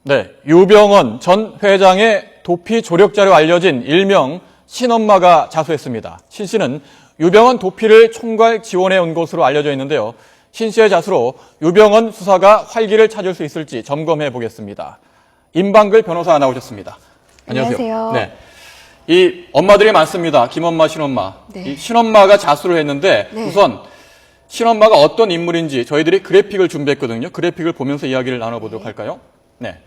네, 유병언 전 회장의 도피 조력자로 알려진 일명 신엄마가 자수했습니다. 신 씨는 유병언 도피를 총괄 지원해 온 것으로 알려져 있는데요. 신 씨의 자수로 유병언 수사가 활기를 찾을 수 있을지 점검해 보겠습니다. 임방글 변호사 나오셨습니다. 안녕하세요. 네, 이 엄마들이 많습니다. 김엄마, 신엄마. 네. 이 신엄마가 자수를 했는데 네. 우선 신엄마가 어떤 인물인지 저희들이 그래픽을 준비했거든요. 그래픽을 보면서 이야기를 나눠보도록 할까요? 네.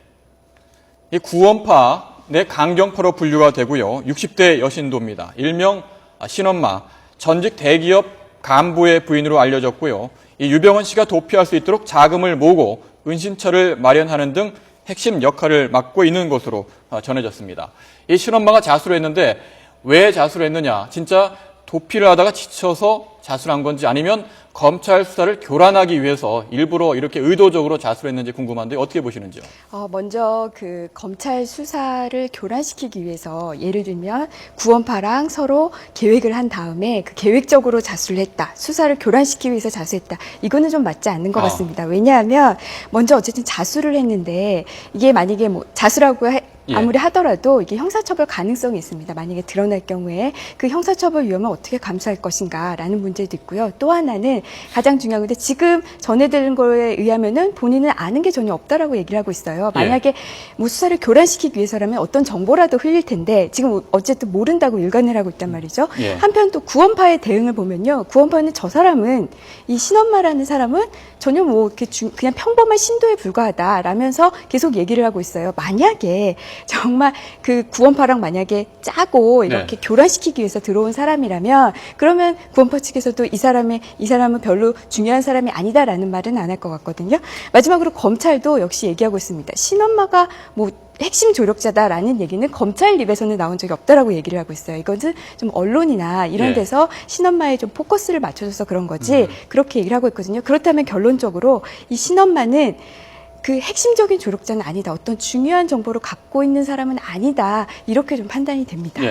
이 구원파 내 강경파로 분류가 되고요. 60대 여신도입니다. 일명 신엄마, 전직 대기업 간부의 부인으로 알려졌고요. 이 유병언 씨가 도피할 수 있도록 자금을 모으고 은신처를 마련하는 등 핵심 역할을 맡고 있는 것으로 전해졌습니다. 이 신엄마가 자수를 했는데 왜 자수를 했느냐? 진짜 도피를 하다가 지쳐서 자수를 한 건지 아니면 검찰 수사를 교란하기 위해서 일부러 이렇게 의도적으로 자수를 했는지 궁금한데 어떻게 보시는지요? 먼저 그 검찰 수사를 교란시키기 위해서 예를 들면 구원파랑 서로 계획을 한 다음에 그 계획적으로 자수를 했다. 수사를 교란시키기 위해서 자수했다. 이거는 좀 맞지 않는 것 같습니다. 왜냐하면 먼저 어쨌든 자수를 했는데 이게 만약에 뭐 자수라고 아무리 하더라도 이게 형사처벌 가능성이 있습니다. 만약에 드러날 경우에 그 형사처벌 위험을 어떻게 감수할 것인가라는 문제도 있고요. 또 하나는 가장 중요한 건데 지금 전해드린 거에 의하면은 본인은 아는 게 전혀 없다라고 얘기를 하고 있어요. 만약에 뭐 수사를 교란시키기 위해서라면 어떤 정보라도 흘릴 텐데 지금 어쨌든 모른다고 일관을 하고 있단 말이죠. 한편 또 구원파의 대응을 보면요. 구원파는 저 사람은 이 신엄마라는 사람은 전혀 뭐 이렇게 그냥 평범한 신도에 불과하다라면서 계속 얘기를 하고 있어요. 만약에 정말 그 구원파랑 만약에 짜고 이렇게 교란시키기 위해서 들어온 사람이라면 그러면 구원파 측에서도 이 사람은 별로 중요한 사람이 아니다라는 말은 안 할 것 같거든요. 마지막으로 검찰도 역시 얘기하고 있습니다. 신엄마가 뭐 핵심 조력자다라는 얘기는 검찰 입에서는 나온 적이 없다라고 얘기를 하고 있어요. 이것은 좀 언론이나 이런 데서 신엄마에 좀 포커스를 맞춰줘서 그런 거지 그렇게 얘기를 하고 있거든요. 그렇다면 결론적으로 이 신엄마는 그 핵심적인 조력자는 아니다. 어떤 중요한 정보를 갖고 있는 사람은 아니다. 이렇게 좀 판단이 됩니다.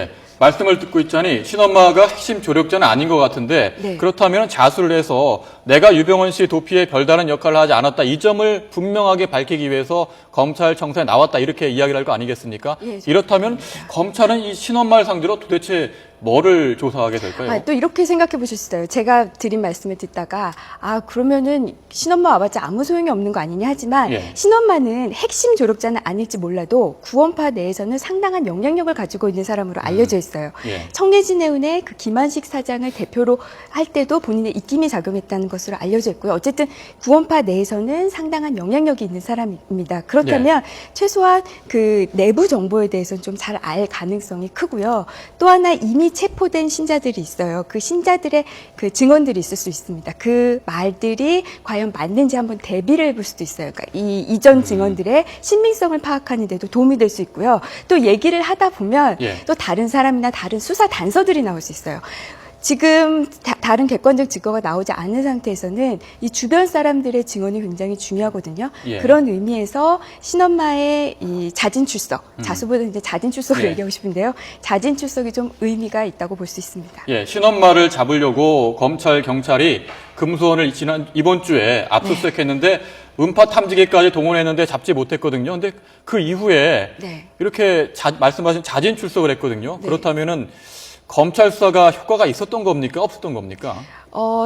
말씀을 듣고 있자니 신엄마가 핵심 조력자는 아닌 것 같은데 그렇다면 자수를 해서 내가 유병언 씨 도피에 별다른 역할을 하지 않았다. 이 점을 분명하게 밝히기 위해서 검찰청사에 나왔다. 이렇게 이야기를 할 거 아니겠습니까? 이렇다면 검찰은 이 신엄마를 상대로 도대체 뭐를 조사하게 될까요? 또 이렇게 생각해 보실 수 있어요. 제가 드린 말씀을 듣다가 그러면은 신엄마 와봤자 아무 소용이 없는 거 아니냐 하지만 신엄마는 핵심 조력자는 아닐지 몰라도 구원파 내에서는 상당한 영향력을 가지고 있는 사람으로 알려져 있어요. 청래진 해운의 그 김한식 사장을 대표로 할 때도 본인의 입김이 작용했다는 것으로 알려져 있고요. 어쨌든 구원파 내에서는 상당한 영향력이 있는 사람입니다. 그렇다면 최소한 그 내부 정보에 대해서는 좀 잘 알 가능성이 크고요. 또 하나 이미 체포된 신자들이 있어요. 그 신자들의 그 증언들이 있을 수 있습니다. 그 말들이 과연 맞는지 한번 대비를 해볼 수도 있어요. 그러니까 이 이전 증언들의 신빙성을 파악하는 데도 도움이 될 수 있고요. 또 얘기를 하다 보면 또 다른 사람이나 다른 수사 단서들이 나올 수 있어요. 지금 다른 객관적 증거가 나오지 않은 상태에서는 이 주변 사람들의 증언이 굉장히 중요하거든요. 그런 의미에서 신엄마의 이 자진 출석, 자수보다 이제 자진 출석을 얘기하고 싶은데요. 자진 출석이 좀 의미가 있다고 볼 수 있습니다. 신엄마를 잡으려고 검찰, 경찰이 금수원을 이번 주에 압수수색했는데 음파 탐지기까지 동원했는데 잡지 못했거든요. 근데 그 이후에 이렇게 말씀하신 자진 출석을 했거든요. 그렇다면은 검찰 수사가 효과가 있었던 겁니까? 없었던 겁니까?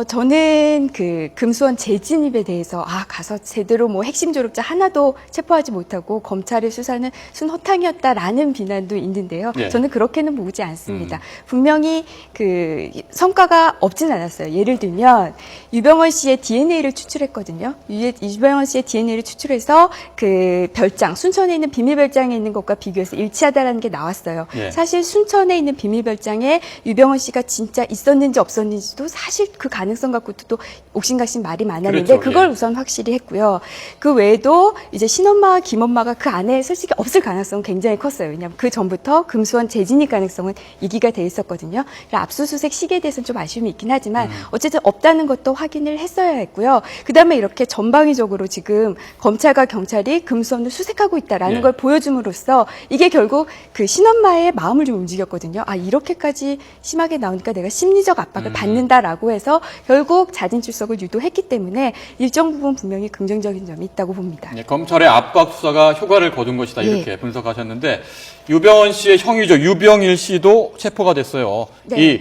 저는 그 금수원 재진입에 대해서 가서 제대로 뭐 핵심 조력자 하나도 체포하지 못하고 검찰의 수사는 순허탕이었다라는 비난도 있는데요. 저는 그렇게는 보지 않습니다. 분명히 그 성과가 없진 않았어요. 예를 들면 유병언 씨의 DNA를 추출했거든요. 유병언 씨의 DNA를 추출해서 그 별장, 순천에 있는 비밀별장에 있는 것과 비교해서 일치하다라는 게 나왔어요. 사실 순천에 있는 비밀별장에 유병언 씨가 진짜 있었는지 없었는지도 사실 그 가능성 갖고도 또 옥신각신 말이 많았는데 그걸 우선 확실히 했고요. 그 외에도 이제 신엄마와 김엄마가 그 안에 솔직히 없을 가능성은 굉장히 컸어요. 왜냐하면 그 전부터 금수원 재진입 가능성은 이기가 돼 있었거든요. 압수수색 시기에 대해서는 좀 아쉬움이 있긴 하지만 어쨌든 없다는 것도 확인을 했어야 했고요. 그다음에 이렇게 전방위적으로 지금 검찰과 경찰이 금수원을 수색하고 있다라는 걸 보여줌으로써 이게 결국 그 신엄마의 마음을 좀 움직였거든요. 이렇게까지 심하게 나오니까 내가 심리적 압박을 받는다라고 해서 해서 결국 자진 출석을 유도했기 때문에 일정 부분 분명히 긍정적인 점이 있다고 봅니다. 네, 검찰의 압박 수사가 효과를 거둔 것이다 예. 이렇게 분석하셨는데 유병헌 씨의 형이죠. 유병일 씨도 체포가 됐어요. 네. 이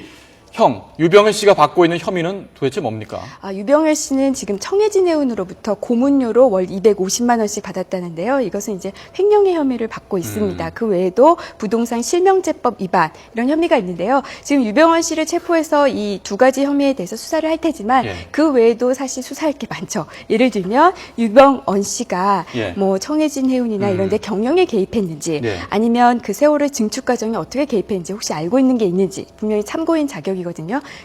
형, 유병일 씨가 받고 있는 혐의는 도대체 뭡니까? 유병일 씨는 지금 청해진 해운으로부터 고문료로 월 250만 원씩 받았다는데요. 이것은 이제 횡령의 혐의를 받고 있습니다. 그 외에도 부동산 실명제법 위반 이런 혐의가 있는데요. 지금 유병헌 씨를 체포해서 이 두 가지 혐의에 대해서 수사를 할 테지만 예. 그 외에도 사실 수사할 게 많죠. 예를 들면 유병헌 씨가 예. 뭐 청해진 해운이나 이런 데 경영에 개입했는지 네. 아니면 그 세월의 증축 과정에 어떻게 개입했는지 혹시 알고 있는 게 있는지 분명히 참고인 자격이거든요.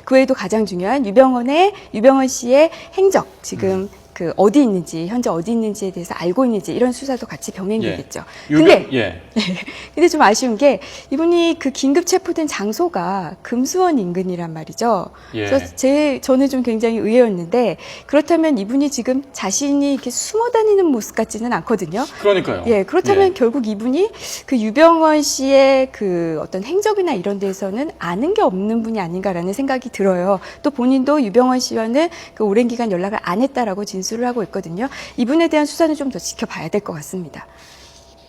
그 외에도 가장 중요한 유병헌 씨의 행적 지금 그 어디 있는지 현재 어디 있는지에 대해서 알고 있는지 이런 수사도 같이 병행되겠죠. 근데 좀 아쉬운 게 이분이 그 긴급 체포된 장소가 금수원 인근이란 말이죠. 예. 그래서 저는 좀 굉장히 의외였는데 그렇다면 이분이 지금 자신이 이렇게 숨어 다니는 모습 같지는 않거든요. 그러니까요. 예, 그렇다면 예. 결국 이분이 그 유병헌 씨의 그 어떤 행적이나 이런 데서는 아는 게 없는 분이 아닌가라는 생각이 들어요. 또 본인도 유병헌 씨와는 그 오랜 기간 연락을 안 했다라고 진술을 하고 있거든요. 이분에 대한 수사는 좀 더 지켜봐야 될 것 같습니다.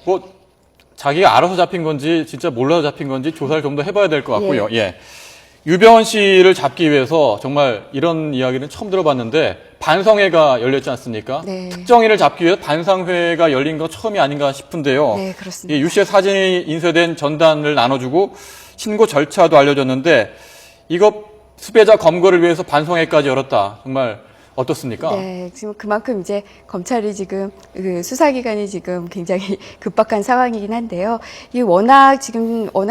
뭐 자기가 알아서 잡힌 건지 진짜 몰라서 잡힌 건지 조사를 좀 더 해봐야 될 것 같고요. 예. 유병헌 씨를 잡기 위해서 정말 이런 이야기는 처음 들어봤는데 반성회가 열렸지 않습니까? 네. 특정인을 잡기 위해 반성회가 열린 거 처음이 아닌가 싶은데요. 네, 그렇습니다. 유 씨의 사진이 인쇄된 전단을 나눠주고 신고 절차도 알려줬는데 이거 수배자 검거를 위해서 반성회까지 열었다. 정말 어떻습니까? 네, 지금 그만큼 이제 검찰이 지금 그 수사기관이 지금 굉장히 급박한 상황이긴 한데요. 이 워낙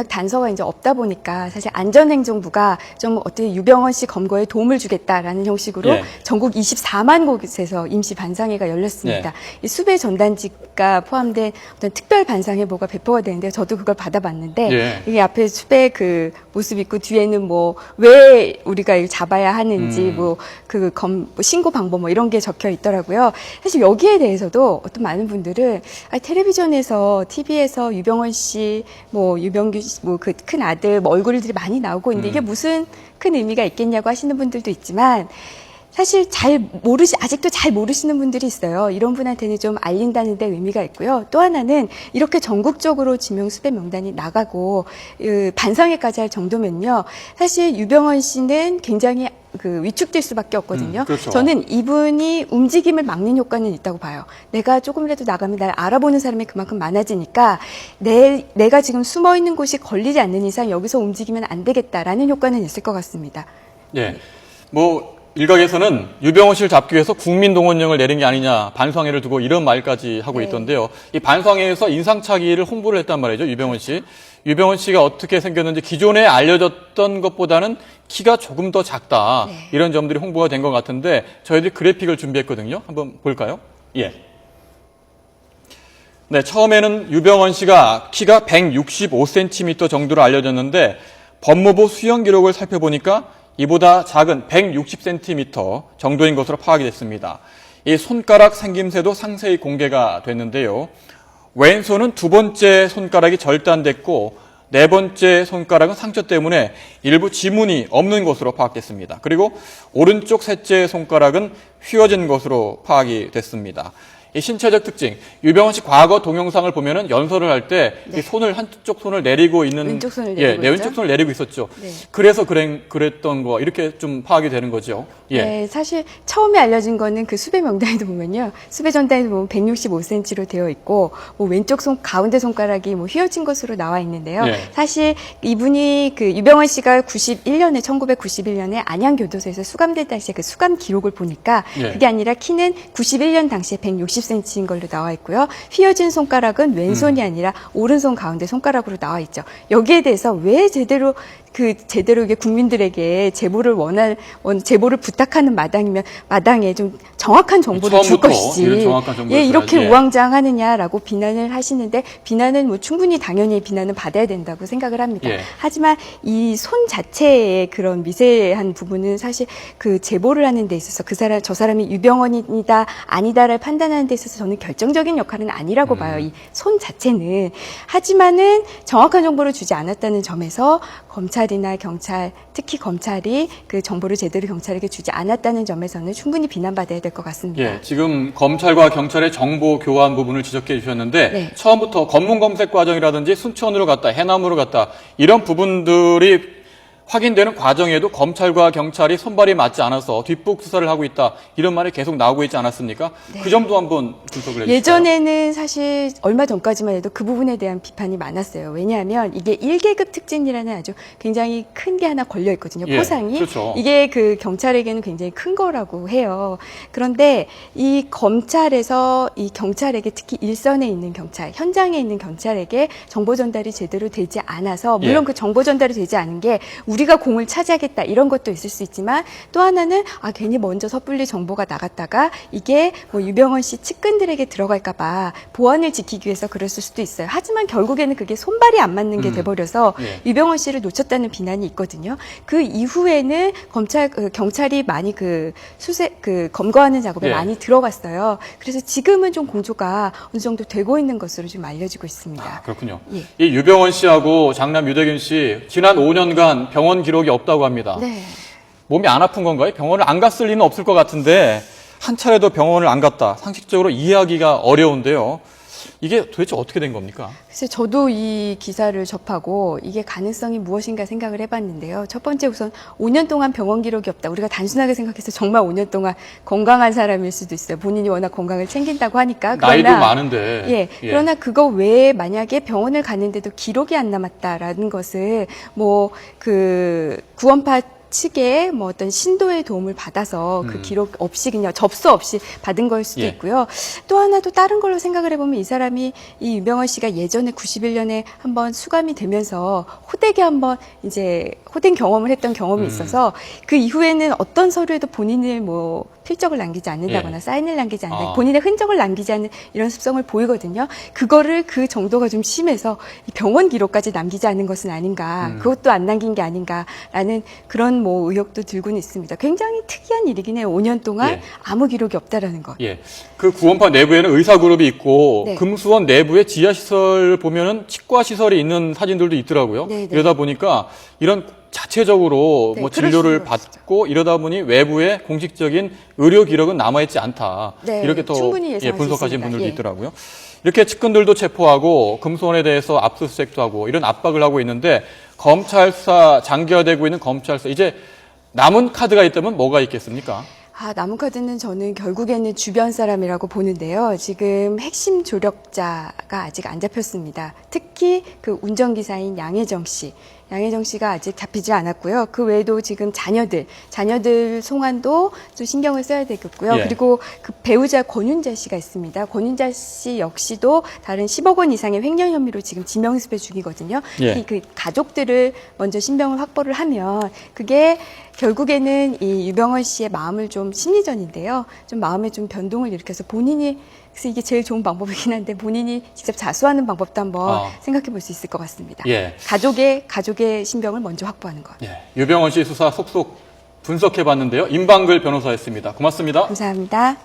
단서가 이제 없다 보니까 사실 안전행정부가 좀 어떻게 유병헌 씨 검거에 도움을 주겠다라는 형식으로 예. 전국 24만 곳에서 임시 반상회가 열렸습니다. 예. 이 수배 전단지가 포함된 어떤 특별 반상회보가 배포가 되는데 저도 그걸 받아봤는데 예. 이게 앞에 수배 그 모습 있고 뒤에는 뭐 왜 우리가 이걸 잡아야 하는지 신고 방법 뭐 이런 게 적혀 있더라고요. 사실 여기에 대해서도 어떤 많은 분들은 텔레비전에서 TV에서 유병헌 씨, 뭐 유병규 씨, 뭐 그 큰 아들 뭐 얼굴들이 많이 나오고 있는데 이게 무슨 큰 의미가 있겠냐고 하시는 분들도 있지만 사실 아직도 잘 모르시는 분들이 있어요. 이런 분한테는 좀 알린다는 데 의미가 있고요. 또 하나는 이렇게 전국적으로 지명 수배 명단이 나가고 반성회까지 할 정도면요. 사실 유병헌 씨는 굉장히 위축될 수밖에 없거든요. 그렇죠. 저는 이분이 움직임을 막는 효과는 있다고 봐요. 내가 조금이라도 나가면 날 알아보는 사람이 그만큼 많아지니까 내가 지금 숨어 있는 곳이 걸리지 않는 이상 여기서 움직이면 안 되겠다라는 효과는 있을 것 같습니다. 예. 뭐 일각에서는 유병헌 씨를 잡기 위해서 국민동원령을 내린 게 아니냐 반성회를 두고 이런 말까지 하고 네. 있던데요. 이 반성회에서 인상착의를 홍보를 했단 말이죠. 유병헌 씨. 유병헌 씨가 어떻게 생겼는지 기존에 알려졌던 것보다는 키가 조금 더 작다. 네. 이런 점들이 홍보가 된 것 같은데 저희들이 그래픽을 준비했거든요. 한번 볼까요? 예. 네, 처음에는 유병헌 씨가 키가 165cm 정도로 알려졌는데 법무부 수형 기록을 살펴보니까 이보다 작은 160cm 정도인 것으로 파악이 됐습니다. 이 손가락 생김새도 상세히 공개가 됐는데요. 왼손은 두 번째 손가락이 절단됐고 네 번째 손가락은 상처 때문에 일부 지문이 없는 것으로 파악됐습니다. 그리고 오른쪽 셋째 손가락은 휘어진 것으로 파악이 됐습니다. 이 신체적 특징, 유병헌 씨 과거 동영상을 보면은 연설을 할 때 네. 손을 한쪽 손을 내리고 있는 왼쪽 손을 내리고 왼쪽 있죠? 손을 내리고 있었죠. 네. 그래서 그랬던 거 이렇게 좀 파악이 되는 거죠. 예. 네, 사실 처음에 알려진 거는 그 수배 명단에도 보면요. 수배 전단에도 보면 165cm로 되어 있고 뭐 왼쪽 가운데 손가락이 뭐 휘어진 것으로 나와 있는데요. 예. 사실 이분이 유병헌 씨가 1991년에 안양교도소에서 수감될 당시에 그 수감 기록을 보니까 예. 그게 아니라 키는 91년 당시에 160cm인 걸로 나와 있고요. 휘어진 손가락은 왼손이 아니라 오른손 가운데 손가락으로 나와 있죠. 여기에 대해서 왜 제대로 이게 국민들에게 제보를 부탁하는 마당에 좀 정확한 정보를 줄 처음부터 것이지. 이런 정확한 정보를 이렇게 줘야지. 우왕좌왕하느냐라고 비난을 하시는데 비난은 뭐 충분히 당연히 비난은 받아야 된다고 생각을 합니다. 예. 하지만 이 손 자체의 그런 미세한 부분은 사실 그 제보를 하는 데 있어서 저 사람이 유병헌이다 아니다를 판단하는 데 있어서 저는 결정적인 역할은 아니라고 봐요. 이 손 자체는. 하지만은 정확한 정보를 주지 않았다는 점에서 검찰이나 경찰, 특히 검찰이 그 정보를 제대로 경찰에게 주지 않았다는 점에서는 충분히 비난받아야 될 것 같습니다. 예, 지금 검찰과 경찰의 정보 교환 부분을 지적해 주셨는데 네. 처음부터 검문 검색 과정이라든지 순천으로 갔다, 해남으로 갔다 이런 부분들이 확인되는 과정에도 검찰과 경찰이 손발이 맞지 않아서 뒷북 수사를 하고 있다 이런 말이 계속 나오고 있지 않았습니까? 네. 그 점도 한번 분석을 해주세요. 예전에는 사실 얼마 전까지만 해도 그 부분에 대한 비판이 많았어요. 왜냐하면 이게 1계급 특진이라는 아주 굉장히 큰 게 하나 걸려 있거든요. 예, 포상이. 그렇죠. 이게 그 경찰에게는 굉장히 큰 거라고 해요. 그런데 이 검찰에서 이 경찰에게 특히 일선에 있는 경찰, 현장에 있는 경찰에게 정보 전달이 제대로 되지 않아서 물론 예. 그 정보 전달이 되지 않은 게 우리가 공을 차지하겠다 이런 것도 있을 수 있지만 또 하나는 괜히 먼저 섣불리 정보가 나갔다가 이게 뭐 유병헌 씨 측근들에게 들어갈까 봐 보안을 지키기 위해서 그랬을 수도 있어요. 하지만 결국에는 그게 손발이 안 맞는 게 돼버려서 예. 유병헌 씨를 놓쳤다는 비난이 있거든요. 그 이후에는 경찰이 많이 검거하는 작업에 예. 많이 들어갔어요. 그래서 지금은 좀 공조가 어느 정도 되고 있는 것으로 좀 알려지고 있습니다. 아, 그렇군요. 예. 이 유병헌 씨하고 장남 유대균 씨 지난 5년간 병원 기록이 없다고 합니다. 네. 몸이 안 아픈 건가요? 병원을 안 갔을 리는 없을 것 같은데 한 차례도 병원을 안 갔다. 상식적으로 이해하기가 어려운데요. 이게 도대체 어떻게 된 겁니까? 글쎄 저도 이 기사를 접하고 이게 가능성이 무엇인가 생각을 해봤는데요. 첫 번째 우선 5년 동안 병원 기록이 없다. 우리가 단순하게 생각해서 정말 5년 동안 건강한 사람일 수도 있어요. 본인이 워낙 건강을 챙긴다고 하니까. 나이도 많은데. 예. 그러나 그거 외에 만약에 병원을 갔는데도 기록이 안 남았다라는 것을 구원파 측에 어떤 신도의 도움을 받아서 그 기록 없이 그냥 접수 없이 받은 걸 수도 예. 있고요. 또 하나 또 다른 걸로 생각을 해보면 이 사람이 이 유병헌 씨가 예전에 91년에 한번 수감이 되면서 호되게 한번 이제 호된 경험을 했던 경험이 있어서 그 이후에는 어떤 서류에도 본인을 필적을 남기지 않는다거나 예. 사인을 남기지 않는다, 본인의 흔적을 남기지 않는 이런 습성을 보이거든요. 그거를 그 정도가 좀 심해서 이 병원 기록까지 남기지 않은 것은 아닌가, 그것도 안 남긴 게 아닌가라는 그런 의혹도 들고는 있습니다. 굉장히 특이한 일이긴 해요. 5년 동안 예. 아무 기록이 없다라는 것. 예. 그 구원파 내부에는 의사그룹이 있고 네. 금수원 내부에 지하시설 보면은 치과시설이 있는 사진들도 있더라고요. 네, 네. 이러다 보니까 이런 자체적으로 네, 진료를 그럴 수도 받고 이러다 보니 외부에 공식적인 의료 기록은 남아있지 않다. 네, 이렇게 또 충분히 예상할 수 분석하신 있습니다. 분들도 예. 있더라고요. 이렇게 측근들도 체포하고 금수원에 대해서 압수수색도 하고 이런 압박을 하고 있는데 검찰 수사 장기화되고 있는 검찰 수사 이제 남은 카드가 있다면 뭐가 있겠습니까? 남은 카드는 저는 결국에는 주변 사람이라고 보는데요. 지금 핵심 조력자가 아직 안 잡혔습니다. 특히 그 운전기사인 양혜정 씨가 아직 잡히지 않았고요. 그 외에도 지금 자녀들 송환도 좀 신경을 써야 되겠고요. 예. 그리고 그 배우자 권윤자 씨가 있습니다. 권윤자 씨 역시도 다른 10억 원 이상의 횡령 혐의로 지금 지명수배 중이거든요. 예. 그 가족들을 먼저 신병을 확보를 하면 그게 결국에는 이 유병헌 씨의 마음을 좀 심리전인데요. 좀 마음에 좀 변동을 일으켜서 본인이 그래서 이게 제일 좋은 방법이긴 한데 본인이 직접 자수하는 방법도 한번 생각해 볼 수 있을 것 같습니다. 예. 가족의 신병을 먼저 확보하는 것. 예. 유병헌 씨 수사 속속 분석해 봤는데요. 임방글 변호사였습니다. 고맙습니다. 감사합니다.